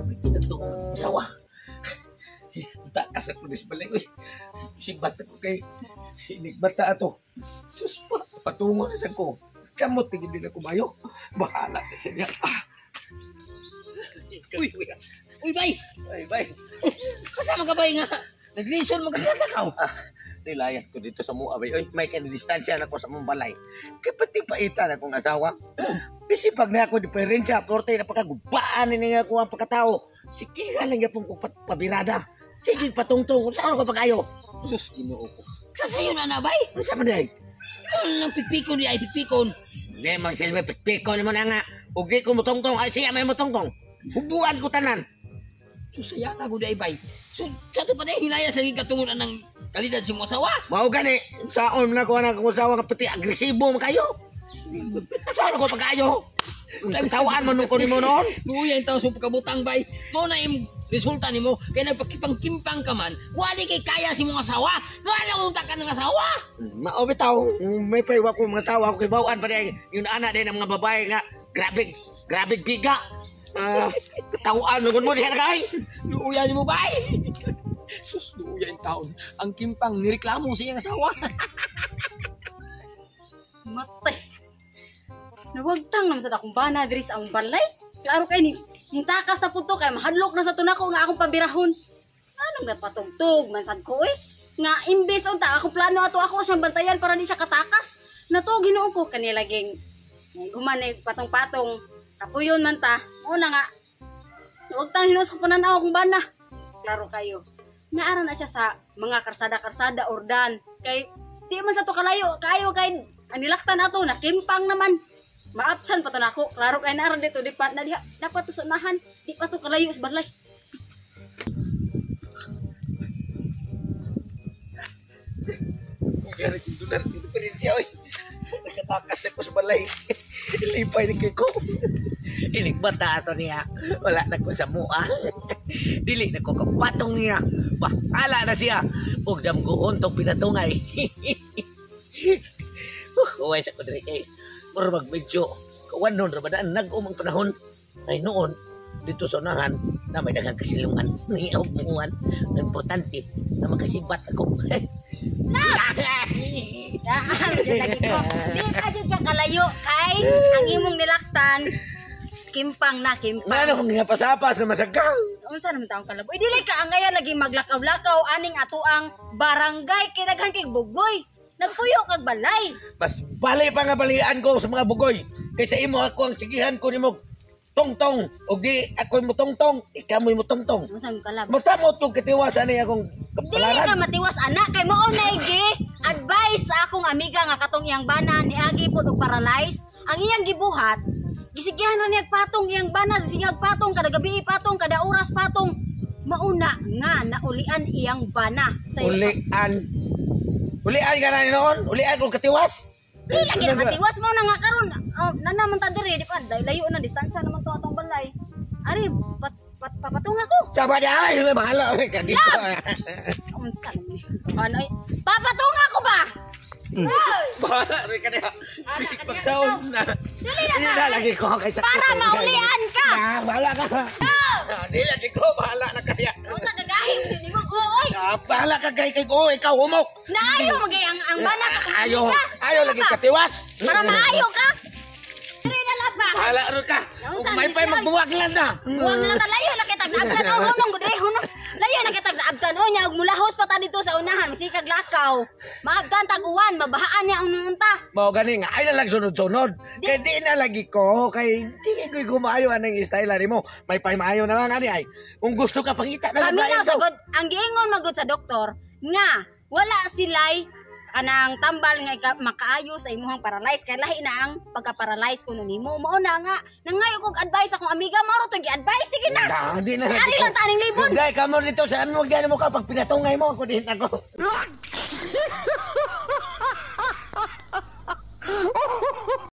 May kinatuong ang asawa. Takas ako na sa balay ko. Sibat ako kay inigbata ato. Sus pa, patungo na sa ko. Samot, tingin din ako mayo. Bahala na siya niya. Uy, bay! Ay, bay. Kasama ka bay nga? Nag-reason mo kasi natakaw. Nilayas ko dito sa mua, bay. Oy, may kanidistansya na ko sa mong balay. Kaya pati paita na kong asawa. Kasi pag na ako diferensya, korte na pagkagubaan na ako ang pagkatao. Sige lang niya pong pabirada. Sige, patungtong. Saan ako pag-ayo? Sus, ginoo ko. Kasi yun na bay. Ano sa manday? Ano nang pipikon niya ay pipikon? Hindi, mang silbi, pikon mo na nga. Ugi ko mo tongtong. Ay, siya may mo tongtong. Hubuan ko tanan. So saya ka gud ay bay. So sa to pa dahil hinaya sa katungunan ng kalidad si mo asawa. Mao gani, saon na ko na kung asawa ka pati agresibo mo kayo. Saan ko pag-ayo? Tawaan mo nung ko ni mo noon. Nuya yung taon sa pagkabutang bay. Mo na yung resulta ni mo. Kaya nagpakipang-kimpang ka man. Wali kay kaya si mong asawa. Wala kong taka ng asawa. Mao bitaw, may paiwa ko mga asawa ko kay bawaan pa din. Yung anak din ng mga babae nga grabe biga. Katawaan nung mo diha na kay. Nuya ni mo bay. Sus, nuya yung taon. Ang kimpang nireklamo siya ng asawa. Matay. Nawagtang naman sa akong bana diri sa ang balay. Klaro kay ni takas sa puto kay mahadlok na sa tunako nga akong pabirahon. Anong napatugtog man sad ko eh. Nga imbes unta ako plano ato ako siyang bantayan para di siya katakas. Nato Ginoo ko kanilaging gumanay patong-patong. Kapuyon man ta. Una nga. Nawagtang hinos ko pananaw akong bana. Klaro kayo. Naara na siya sa mga karsada-karsada ordan. Kay di man sa to kalayo kayo kay anilaktan ato nakimpang naman. Maapsan pa to nako. Klaro kay naara dito di pa na diha dapat to sa unahan. Di pa to kalayo sa balay. Gari kong dolar dito pa rin siya, oy. Nakatakas ako sa balay. Ilipay na kay ko. Inigbata ato niya. Wala na ko sa mua. Dili na ko kapatong niya. Bahala na siya. Huwag damguhon tong pinatungay. Uway sa ko diri kay. Mura magmedyo. Kawan noon, rabadaan nag-umang panahon. Ay noon, dito sa unahan na may daghang kasilungan. Nangiyaw muungan. Importante na makasibat ako. Di ka jud ka kalayo kay ang imong nilaktan kimpang na kimpang. Ano kung nga pasapas na masagaw? Unsa naman taong kalaboy? Dili ka angaya lagi maglakaw-lakaw aning ato ang barangay kay daghan kay bugoy. Nagpuyo kag balay. Mas balay pa nga balian ko sa mga bugoy. Kaysa imo ako ang sigihan ko nimo tongtong. O di ako mo tongtong, ikaw mo tongtong. Unsang kalab? Basta mo itong katiwasan niya akong Dili ka kapalaran. matiwas anak kay mao na igi advice sa akong amiga nga katong iyang bana ni agi pod og paralyze. Ang iyang gibuhat gisigihan na niya patong iyang bana sigag patong kada gabi patong kada oras patong mauna nga naulian iyang bana sa Ulian ka na noon? Ulian kong katiwas? Di lagi na katiwas mo na nga karon nanaman ta diri di pa layo na distansya naman to atong balay. Ari papatung ako. Saba niya ay bahala ka dito. Unsa naman? Ano papatung ako ba? Bahala rin ka niya. Bisik pagsaon na. Dili na Hindi na lagi ko kay sakit. para maulian ka. Bahala ka. Hindi lagi ko. Bahala na kaya. Unsa kagahing ni mo oy? Bahala ka kay ko. Ikaw umok. Naayo magay ang bana sa Ayaw. Ayaw lagi katiwas. para maayo ka. Dili na lang ba? Bahala rin ka. Kung may pa'y magbuwag lang na. Huwag na talayo na kitag naabdan o hunong gudre hunong. Layo na kitag naabdan o nya og mulahos pa ta dito sa unahan sikag lakaw. Maabdan taguan mabahaan niya ang nunta. Mao gani nga ay na lang sunod-sunod. Kay di na lagi ko kay di ko gumayo anang style ani mo. May pay maayo na lang ani ay. Kung gusto ka pangita na lang. Paminaw sagod ang giingon magud sa doktor nga wala silay anang tambal nga makaayo sa imuhang paralyze kay lahi na ang pagka-paralyze kuno nimo mao na nga nangayo kog advice akong amiga maro to gi-advice sige na. Di na. Ari lang taning libon. Dai ka mo dito sa ano mo ka pag pinatungay mo ako din ako.